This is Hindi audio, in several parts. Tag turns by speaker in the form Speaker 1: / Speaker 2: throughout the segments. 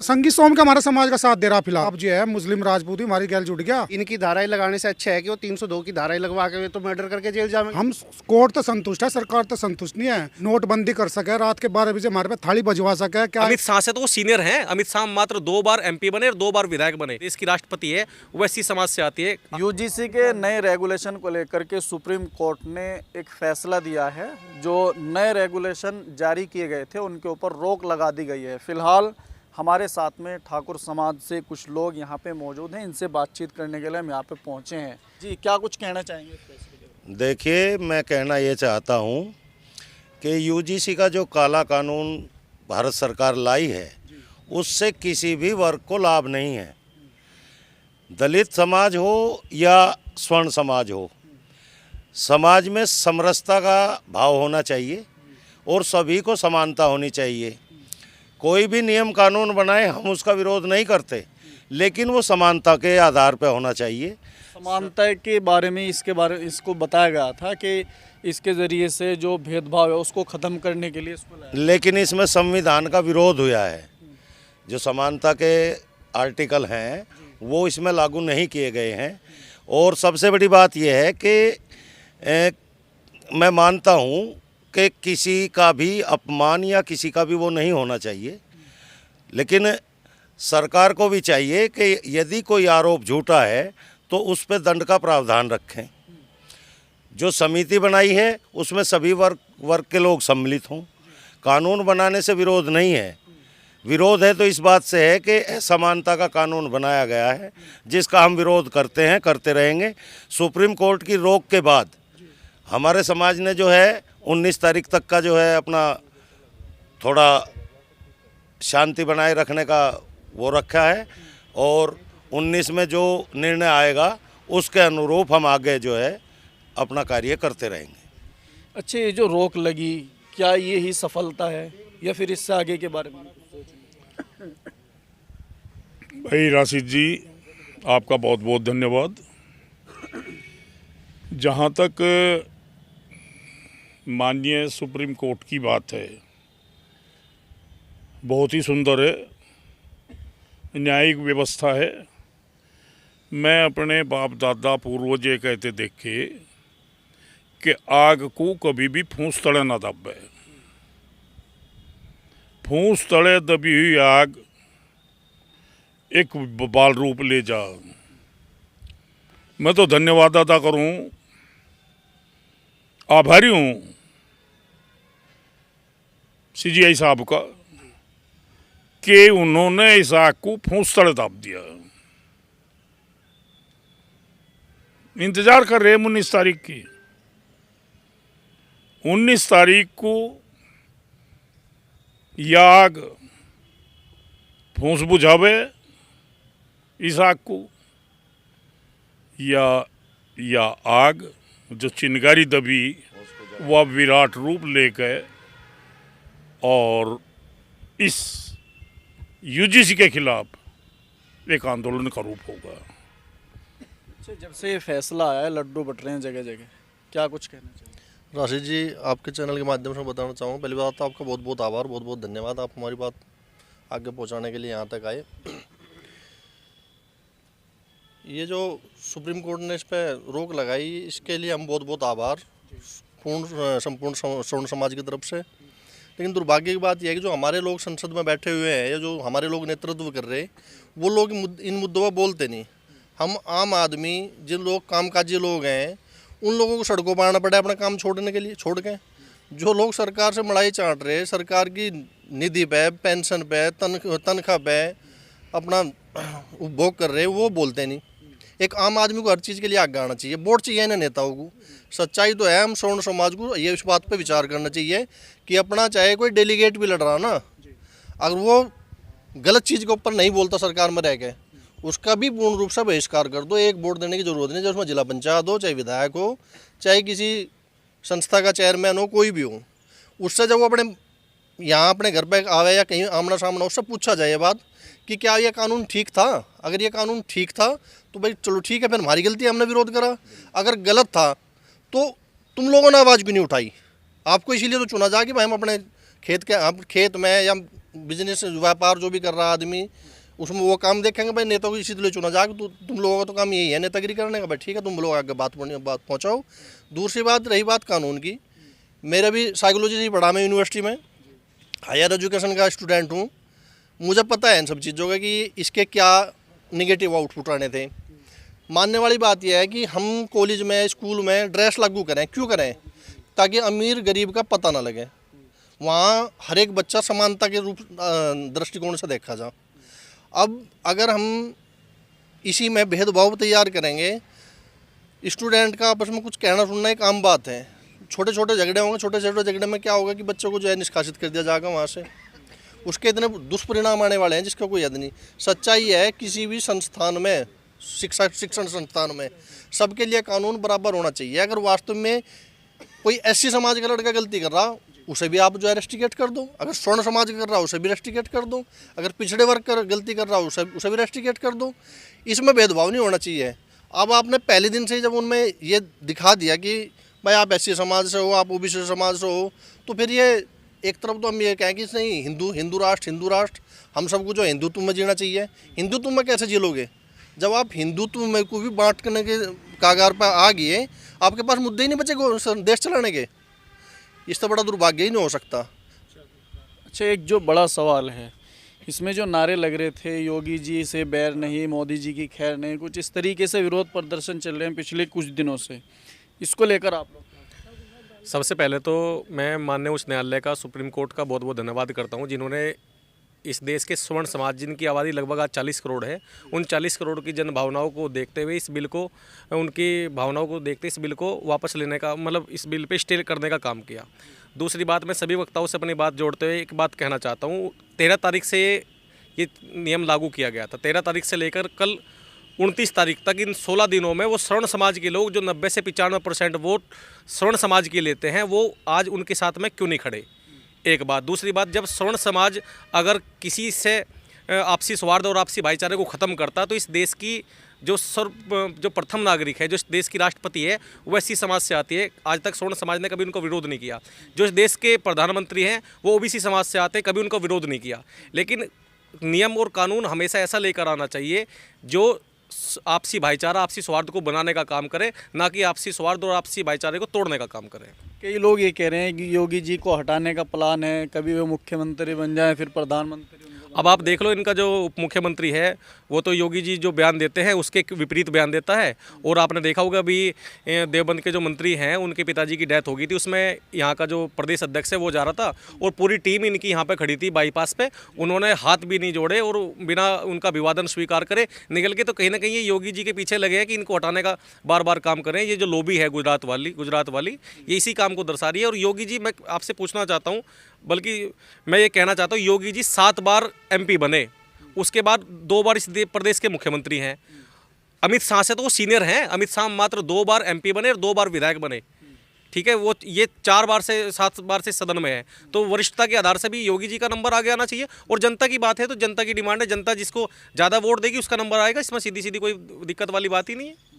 Speaker 1: संगी सोम का हमारा समाज का साथ दे रहा फिलहाल। अब जो है मुस्लिम राजपूत ही हमारी गैल जुट गया।
Speaker 2: इनकी धाराएं लगाने से अच्छा है कि वो 302 की धाराएं लगवा के तो मर्डर करके जेल जाएंगे।
Speaker 1: हम कोर्ट तो संतुष्ट है, सरकार तो संतुष्ट नहीं है। नोटबंदी कर सके, रात के 12 बजे हमारे पे थाली बजवा सके। क्या
Speaker 3: अमित शाह से तो वो सीनियर हैं। अमित शाह मात्र 2 बार एमपी बने और 2 बार विधायक बने। देश की राष्ट्रपति है, वो ऐसी समाज से आती है।
Speaker 4: यूजीसी के नए रेगुलेशन को लेकर के सुप्रीम कोर्ट ने एक फैसला दिया है। जो नए रेगुलेशन जारी किए गए थे उनके ऊपर रोक लगा दी गई है। फिलहाल हमारे साथ में ठाकुर समाज से कुछ लोग यहाँ पे मौजूद हैं। इनसे बातचीत करने के लिए हम यहाँ पे पहुँचे हैं। जी, क्या कुछ कहना चाहेंगे इस फैसले के?
Speaker 5: देखिए, मैं कहना ये चाहता हूँ कि यूजीसी का जो काला कानून भारत सरकार लाई है उससे किसी भी वर्ग को लाभ नहीं है। दलित समाज हो या स्वर्ण समाज हो, समाज में समरसता का भाव होना चाहिए और सभी को समानता होनी चाहिए। कोई भी नियम कानून बनाए हम उसका विरोध नहीं करते, लेकिन वो समानता के आधार पर होना चाहिए।
Speaker 4: समानता के बारे में इसको बताया गया था कि इसके ज़रिए से जो भेदभाव है उसको ख़त्म करने के लिए इसको लाया।
Speaker 5: लेकिन इसमें संविधान का विरोध हुआ है। जो समानता के आर्टिकल हैं वो इसमें लागू नहीं किए गए हैं। और सबसे बड़ी बात यह है कि मैं मानता हूँ कि किसी का भी अपमान या किसी का भी वो नहीं होना चाहिए, लेकिन सरकार को भी चाहिए कि यदि कोई आरोप झूठा है तो उस पर दंड का प्रावधान रखें। जो समिति बनाई है उसमें सभी वर्ग के लोग सम्मिलित हों। कानून बनाने से विरोध नहीं है। विरोध है तो इस बात से है कि असमानता का कानून बनाया गया है, जिसका हम विरोध करते हैं, करते रहेंगे। सुप्रीम कोर्ट की रोक के बाद हमारे समाज ने जो है 19 तारीख तक का जो है अपना थोड़ा शांति बनाए रखने का वो रखा है, और 19 में जो निर्णय आएगा उसके अनुरूप हम आगे जो है अपना कार्य करते रहेंगे।
Speaker 4: अच्छा, ये जो रोक लगी, क्या ये ही सफलता है या फिर इससे आगे के बारे में?
Speaker 6: भाई राशिद जी, आपका बहुत बहुत धन्यवाद। जहाँ तक माननीय सुप्रीम कोर्ट की बात है, बहुत ही सुंदर है, न्यायिक व्यवस्था है। मैं अपने बाप दादा पूर्वज ये कहते देखे कि आग को कभी भी फूंस तले ना दबे। फूंस तले दबी हुई आग एक बाल रूप ले जा। मैं तो धन्यवाद अदा करूं, आभारी हूं सीजीआई साहब का कि उन्होंने इस आग को फूंस तले दाब दिया। इंतजार कर रहे हैं 19 तारीख की। 19 तारीख को यह आग फूंस बुझावे इस आग को, या आग जो चिंगारी दबी वह विराट रूप लेकर और इस यूजीसी के खिलाफ एक आंदोलन का रूप होगा।
Speaker 4: अच्छा, जब से ये फैसला आया है लड्डू बट रहे हैं जगह जगह, क्या कुछ कहना चाहिए?
Speaker 7: राशिद जी, आपके चैनल के माध्यम से बताना चाहूँगा, पहली बात तो आपका बहुत बहुत आभार, बहुत बहुत धन्यवाद। आप हमारी बात आगे पहुँचाने के लिए यहाँ तक आए। ये जो सुप्रीम कोर्ट ने इस पर रोक लगाई, इसके लिए हम बहुत बहुत आभार संपूर्ण स्वर्ण समाज की तरफ से। लेकिन दुर्भाग्य की बात यह है कि जो हमारे लोग संसद में बैठे हुए हैं या जो हमारे लोग नेतृत्व कर रहे हैं, वो लोग इन मुद्दों पर बोलते नहीं। हम आम आदमी, जिन लोग कामकाजी लोग हैं, उन लोगों को सड़कों पर आना पड़ा अपना काम छोड़ने के लिए। छोड़ के जो लोग सरकार से मलाई चाट रहे, सरकार की निधि पे, पेंशन पे, तनख्वाह पे अपना उपभोग कर रहे, वो बोलते नहीं। एक आम आदमी को हर चीज़ के लिए आगे आना चाहिए। वोट चाहिए ना नेताओं को। सच्चाई तो है, हम स्वर्ण समाज को ये इस बात पे विचार करना चाहिए कि अपना चाहे कोई डेलीगेट भी लड़ रहा ना, अगर वो गलत चीज़ के ऊपर नहीं बोलता सरकार में रह के, उसका भी पूर्ण रूप से बहिष्कार कर दो। एक वोट देने की जरूरत नहीं, चाहे उसमें जिला पंचायत हो, चाहे विधायक हो, चाहे किसी संस्था का चेयरमैन हो, कोई भी हो। उससे जब वो अपने यहाँ अपने घर पे आवे या कहीं आमना सामना, उससे पूछा जाए ये बात कि क्या ये कानून ठीक था। अगर ये कानून ठीक था तो भाई चलो ठीक है, फिर हमारी गलती, हमने विरोध करा। अगर गलत था तो तुम लोगों ने आवाज़ क्यों नहीं उठाई? आपको इसीलिए तो चुना जा कि भाई हम अपने खेत में या बिजनेस व्यापार जो भी कर रहा आदमी उसमें वो काम देखेंगे भाई नेता को इसी लिए चुना जाएगा। तो तुम लोगों का तो काम यही है नेतागिरी करने का। भाई ठीक है, तुम लोग आगे बात पहुँचाओ। दूसरी बात रही बात कानून की, मेरा भी साइकोलॉजी से पढ़ा मैं यूनिवर्सिटी में, हायर एजुकेशन का स्टूडेंट हूँ। मुझे पता है इन सब चीज़ों का कि इसके क्या निगेटिव आउटपुट आने थे। मानने वाली बात यह है कि हम कॉलेज में स्कूल में ड्रेस लागू करें, क्यों करें? ताकि अमीर गरीब का पता ना लगे, वहाँ हर एक बच्चा समानता के रूप दृष्टिकोण से देखा जा। अब अगर हम इसी में भेदभाव तैयार करेंगे, स्टूडेंट का आपस में कुछ कहना सुनना एक आम बात है। छोटे छोटे झगड़े होंगे, छोटे छोटे झगड़े में क्या होगा कि बच्चों को जो है निष्कासित कर दिया जाएगा वहाँ से। उसके इतने दुष्परिणाम आने वाले हैं जिसका कोई याद नहीं। सच्चाई है किसी भी संस्थान में, शिक्षण संस्थान में सबके लिए कानून बराबर होना चाहिए। अगर वास्तव में कोई एससी समाज का लड़का गलती कर रहा उसे भी आप जो है रेस्ट्रिकेट कर दो, अगर स्वर्ण समाज कर रहा उसे भी रेस्ट्रिकेट कर दो, अगर पिछड़े वर्ग कर गलती कर रहा उसे भी रेस्ट्रिकेट कर दो। इसमें भेदभाव नहीं होना चाहिए। अब आपने पहले दिन से ही जब उनमें ये दिखा दिया कि भाई आप एससी समाज से हो, आप ओबीसी समाज से हो, तो फिर ये एक तरफ तो हम ये कहें कि नहीं हिंदू राष्ट्र हम सबको जो हिंदुत्व में जीना चाहिए। हिंदुत्व में कैसे जी लोगे जब आप हिंदुत्व में को भी बांट करने के कागार पर आ गए? आपके पास मुद्दे ही नहीं बचे देश चलाने के। इससे बड़ा दुर्भाग्य ही नहीं हो सकता।
Speaker 4: अच्छा, एक जो बड़ा सवाल है इसमें जो नारे लग रहे थे, योगी जी से बैर नहीं, मोदी जी की खैर नहीं, कुछ इस तरीके से विरोध प्रदर्शन चल रहे हैं पिछले कुछ दिनों से, इसको लेकर आप लोग?
Speaker 3: सबसे पहले तो मैं माननीय उच्च न्यायालय का, सुप्रीम कोर्ट का बहुत बहुत धन्यवाद करता हूँ, जिन्होंने इस देश के स्वर्ण समाज जिनकी आबादी लगभग आज 40 करोड़ है, उन 40 करोड़ की जन भावनाओं को देखते हुए इस बिल को, उनकी भावनाओं को देखते इस बिल को वापस लेने का, मतलब इस बिल पे स्टे करने का काम किया। दूसरी बात, मैं सभी वक्ताओं से अपनी बात जोड़ते हुए एक बात कहना चाहता हूँ। 13 तारीख से ये नियम लागू किया गया था। 13 तारीख से लेकर कल 29 तारीख तक इन 16 दिनों में वो स्वर्ण समाज के लोग जो 90 से 95% वोट स्वर्ण समाज के लेते हैं, वो आज उनके साथ में क्यों नहीं खड़े? एक बात। दूसरी बात, जब स्वर्ण समाज अगर किसी से आपसी सौहार्द और आपसी भाईचारे को ख़त्म करता, तो इस देश की जो प्रथम नागरिक है, जो इस देश की राष्ट्रपति है, वो एससी समाज से आती है। आज तक स्वर्ण समाज ने कभी उनको विरोध नहीं किया। जो इस देश के प्रधानमंत्री हैं वो ओबीसी समाज से आते हैं, कभी उनको विरोध नहीं किया। लेकिन नियम और कानून हमेशा ऐसा लेकर आना चाहिए जो आपसी भाईचारा, आपसी सौहार्द को बनाने का काम करे, ना कि आपसी सौहार्द और आपसी भाईचारे को तोड़ने का काम करे।
Speaker 4: कई लोग ये कह रहे हैं कि योगी जी को हटाने का प्लान है, कभी वो मुख्यमंत्री बन जाए फिर प्रधानमंत्री।
Speaker 3: अब आप देख लो, इनका जो उप मुख्यमंत्री है वो तो योगी जी जो बयान देते हैं उसके विपरीत बयान देता है। और आपने देखा होगा अभी देवबंद के जो मंत्री हैं उनके पिताजी की डेथ हो गई थी, उसमें यहाँ का जो प्रदेश अध्यक्ष है वो जा रहा था और पूरी टीम इनकी यहाँ पे खड़ी थी बाईपास पे। उन्होंने हाथ भी नहीं जोड़े और बिना उनका अभिवादन स्वीकार करे निकल के। तो कहीं ना कहीं ये योगी जी के पीछे लगे हैं कि इनको हटाने का बार बार काम करें। ये जो लॉबी है गुजरात वाली ये इसी काम को दर्शा रही है। और योगी जी, मैं आपसे पूछना चाहता हूँ, बल्कि मैं ये कहना चाहता हूँ, योगी जी 7 बार MP बने, उसके बाद 2 बार इस प्रदेश के मुख्यमंत्री हैं। अमित शाह से तो वो सीनियर हैं। अमित शाह मात्र 2 बार MP बने और 2 बार विधायक बने, ठीक है। वो ये 4 बार से 7 बार से सदन में है। तो वरिष्ठता के आधार से भी योगी जी का नंबर आगे आना चाहिए। और जनता की बात है तो जनता की डिमांड है, जनता जिसको ज़्यादा वोट देगी उसका नंबर आएगा। इसमें सीधी सीधी कोई दिक्कत वाली बात ही नहीं है।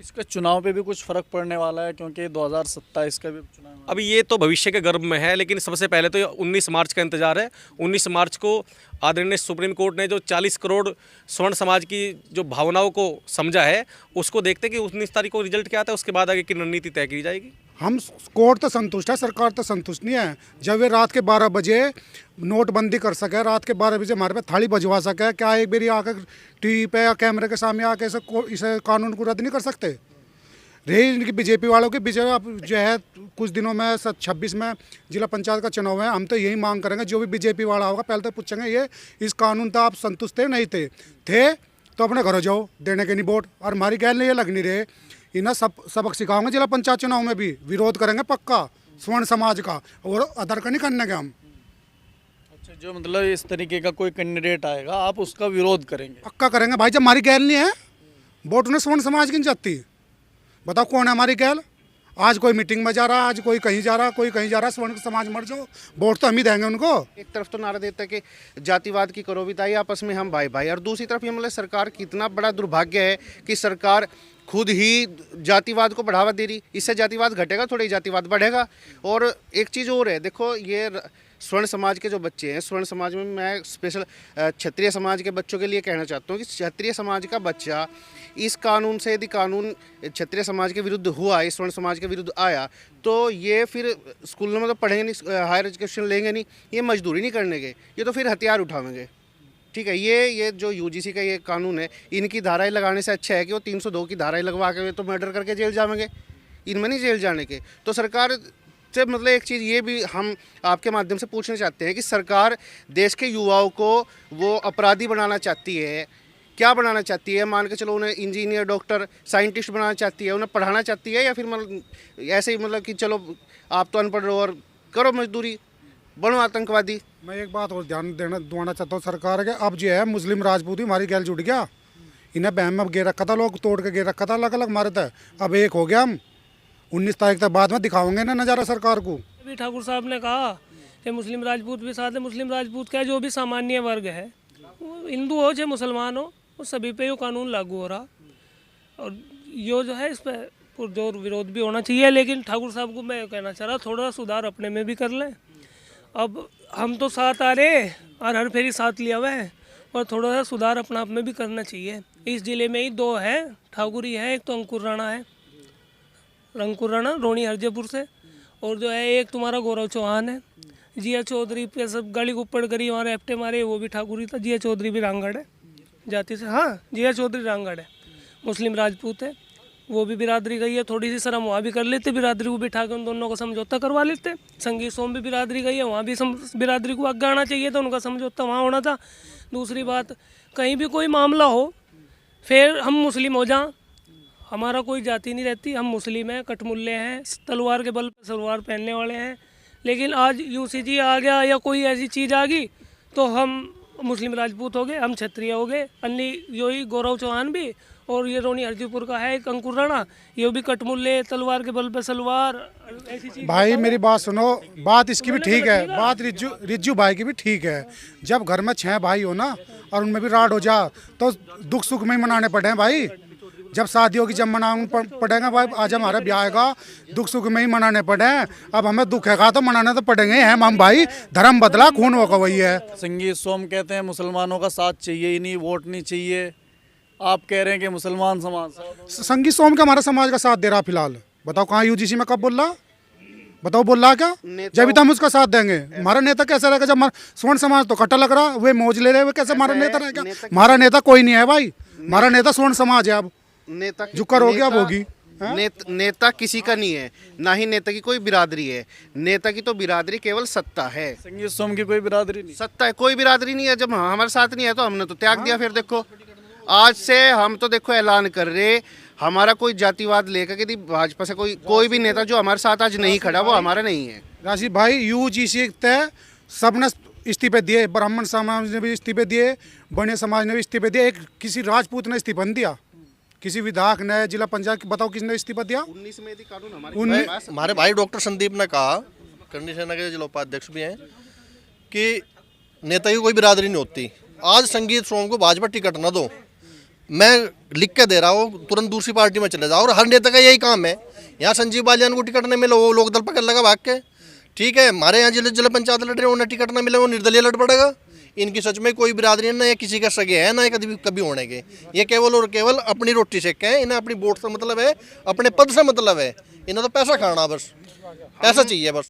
Speaker 4: इसका चुनाव पे भी कुछ फर्क पड़ने वाला है क्योंकि 2027 का भी चुनाव है।
Speaker 3: अभी ये तो भविष्य के गर्भ में है, लेकिन सबसे पहले तो 19 मार्च का इंतजार है। 19 मार्च को आदरणीय सुप्रीम कोर्ट ने जो 40 करोड़ स्वर्ण समाज की जो भावनाओं को समझा है, उसको देखते कि 19 तारीख को रिजल्ट क्या आता है, उसके बाद आगे की रणनीति तय की जाएगी।
Speaker 1: हम कोर्ट तो संतुष्ट है, सरकार तो संतुष्ट नहीं है। जब वे रात के 12 बजे नोटबंदी कर सके, रात के 12 बजे हमारे पे थाली बजवा सके, क्या एक बारी आकर टीवी पे या कैमरे के सामने आके इसे कानून को रद्द नहीं कर सकते? रही इनकी बीजेपी वालों की बीजेपी अब जो है कुछ दिनों में 26 में जिला पंचायत का चुनाव है। हम तो यही मांग करेंगे, जो भी बीजेपी वाला होगा पहले तो पूछेंगे ये इस कानून तो आप संतुष्ट थे नहीं थे तो अपने घर जाओ, देने के नहीं वोट। और हमारी गैल नहीं ये लग नहीं रहे, इन्हें सबक सिखाओगे। जिला पंचायत चुनाव में भी विरोध करेंगे पक्का स्वर्ण समाज का, और अदर का नहीं करने के हम।
Speaker 4: अच्छा, जो मतलब इस तरीके का कोई कैंडिडेट आएगा आप उसका विरोध करेंगे?
Speaker 1: पक्का करेंगे भाई। जब हमारी गैल नहीं है, वोट उन्हें स्वर्ण समाज की नहीं जाती। बताओ कौन है हमारी गैल? आज कोई मीटिंग में जा रहा है, आज कोई कहीं जा रहा है, कोई कहीं जा रहा है। स्वर्ण समाज मर जाओ, वोट तो हम ही देंगे उनको।
Speaker 2: एक तरफ तो नारा देता है कि जातिवाद की करो बिताई, आपस में हम भाई भाई, और दूसरी तरफ ये मतलब सरकार की इतना बड़ा दुर्भाग्य है कि सरकार खुद ही जातिवाद को बढ़ावा दे रही। इससे जातिवाद घटेगा थोड़ी, जातिवाद बढ़ेगा। और एक चीज़ और है, देखो ये स्वर्ण समाज के जो बच्चे हैं, स्वर्ण समाज में मैं स्पेशल क्षत्रिय समाज के बच्चों के लिए कहना चाहता हूँ कि क्षत्रिय समाज का बच्चा इस कानून से, यदि कानून क्षत्रिय समाज के विरुद्ध हुआ, इस स्वर्ण समाज के विरुद्ध आया, तो ये फिर स्कूल में तो पढ़ेंगे नहीं, हायर एजुकेशन लेंगे नहीं, ये मजदूरी नहीं करने के, ये तो फिर हथियार उठावेंगे। ठीक है, ये जो यूजीसी का ये कानून है, इनकी धाराएं लगाने से अच्छा है कि वो 302 की धाराएं लगवा के तो मर्डर करके जेल जाएंगे, इनमें नहीं जेल जाने के। तो सरकार से मतलब एक चीज़ ये भी हम आपके माध्यम से पूछना चाहते हैं कि सरकार देश के युवाओं को वो अपराधी बनाना चाहती है, क्या बनाना चाहती है? मान के चलो उन्हें इंजीनियर, डॉक्टर, साइंटिस्ट बनाना चाहती है, उन्हें पढ़ाना चाहती है, या फिर मतलब ऐसे ही मतलब कि चलो आप तो अनपढ़ रहो और करो मजदूरी, बनो आतंकवादी।
Speaker 1: मैं एक बात और ध्यान दिलाना चाहता हूँ सरकार के, अब जो है मुस्लिम राजपूत ही हमारी गैल जुट गया, इन्हें बहम में गे रखा था, लोग तोड़ के गे रखा था, अलग अलग मारे थे, अब एक हो गया। हम 19 तारीख तक बाद में दिखाओगे ना नज़ारा सरकार को।
Speaker 8: अभी ठाकुर साहब ने कहा कि मुस्लिम राजपूत भी साथ है। मुस्लिम राजपूत का जो भी सामान्य वर्ग है, वो हिंदू हो चाहे मुसलमान हो, वो सभी पे ये कानून लागू हो रहा, और ये जो है इस पर पुरजोर विरोध भी होना चाहिए। लेकिन ठाकुर साहब को मैं कहना चाह रहा, थोड़ा सुधार अपने में भी कर लें। अब हम तो साथ आ रहे और हर फेरी साथ लिया हुआ है, और थोड़ा सा सुधार अपना आप में भी करना चाहिए। इस ज़िले में ही 2 है, ठाकुरी है, एक तो अंकुर राणा है, अंकुर राणा रोणी हरजेपुर से, और जो है एक तुम्हारा गौरव चौहान है। जिया चौधरी पे सब गाड़ी को ऊपर करी, वहाँ एप्टे मारे, वो भी ठाकुरी था। जिया चौधरी भी रांगड़ है जाति से, हाँ जिया चौधरी रांगड़ है, मुस्लिम राजपूत है, वो भी बिरादरी गई है। थोड़ी सी शर्म वहाँ भी कर लेते, बिरादरी को बिठा के उन दोनों का समझौता करवा लेते। संगीत सोम भी बिरादरी गई है, वहाँ भी बिरादरी को आगे आना चाहिए था, उनका समझौता वहाँ होना था। दूसरी बात, कहीं भी कोई मामला हो फिर हम मुस्लिम हो जाएं, हमारा कोई जाति नहीं रहती, हम मुस्लिम हैं, कटमुल्ले हैं, तलवार के बल पर सलवार पहनने वाले हैं। लेकिन आज यूसीजी आ गया या कोई ऐसी चीज़ आ गई तो हम मुस्लिम राजपूत हो गए, हम क्षत्रिय हो गए। अन्य यही गौरव चौहान भी, और ये रोनी हरजीपुर का है एक अंकुर राणा, ये भी कटमुल्ले, तलवार के बल पे सलवार, ऐसी चीज।
Speaker 1: भाई मेरी बात सुनो, बात इसकी भी ठीक है, बात रिज्जू भाई की भी ठीक है। जब घर में 6 भाई हो ना और उनमें भी राड हो जा तो दुख सुख में ही मनाने पड़े हैं भाई। जब शादी होगी जब मनाना पड़ेगा भाई। आज हमारा ब्याह आएगा, दुख सुख में ही मनाने पड़े हैं। अब हमें दुख है तो मनाने तो पड़ेंगे हम भाई, धर्म बदला खून होगा वही है।
Speaker 4: संगीत सोम कहते हैं मुसलमानों का साथ चाहिए ही नहीं, वोट नहीं चाहिए। आप कह रहे हैं कि मुसलमान समाज,
Speaker 1: संगीत सोम का हमारा समाज का साथ दे रहा फिलहाल। बताओ कहाँ यूजीसी में कब बोल रहा, बताओ बोल रहा क्या? जब भी तो हम उसका साथ देंगे। हमारा नेता कैसा रहेगा? जब स्वर्ण समाज तो कट्टा लग रहा, वे मौज ले रहे, वे कैसे हमारा नेता रहेगा? हमारा नेता कोई नहीं है भाई, हमारा नेता स्वर्ण समाज है। अब
Speaker 2: नेता
Speaker 1: जो करोगे अब होगी।
Speaker 2: नेता किसी का नहीं है, ना ही नेता की कोई बिरादरी है। नेता की तो बिरादरी केवल सत्ता है।
Speaker 4: संगीत सोम की कोई बिरादरी नहीं,
Speaker 2: सत्ता है, कोई बिरादरी नहीं है। जब हमारे साथ नहीं है तो हमने तो त्याग दिया। फिर देखो आज से हम तो देखो ऐलान कर रहे, हमारा कोई जातिवाद लेकर के भाजपा से कोई भी नेता जो हमारे साथ आज नहीं खड़ा वो हमारा नहीं है।
Speaker 1: राशिद भाई यूजीसी तय सबने इस्तीफे दिए, ब्राह्मण समाज ने भी इस्तीफे दिए, बने समाज ने भी इस्तीफे दिए। एक किसी राजपूत ने इस्तीफा नहीं दिया, किसी विधायक ने, जिला पंचायत, बताओ किसने इस्तीफा दिया?
Speaker 2: 19 में यदि कानून
Speaker 7: हमारे भाई डॉक्टर संदीप ने कहा, करनी सेना के जिला उपाध्यक्ष भी हैं, कि नेता की कोई बिरादरी नहीं होती। आज संगीत सोम को भाजपा टिकट ना दो, मैं लिख के दे रहा हूँ, तुरंत दूसरी पार्टी में चले जाओ। और हर नेता का यही काम है। यहाँ संजीव बालियान को टिकट नहीं मिला, वो लोक दल पकड़ लगा भाग के। ठीक है, हमारे यहाँ जिला पंचायत लड़ रहे हैं, उन्हें टिकट ना मिले, वो निर्दलीय लड़ पड़ेगा। इनकी सच में कोई बिरादरी ना, या किसी का सगे है ना, या कभी होने के। ये केवल और केवल अपनी रोटी सेक है। इन्हें अपनी वोट से मतलब है, अपने पद से मतलब है। इन्हें तो पैसा खाना, बस पैसा चाहिए बस।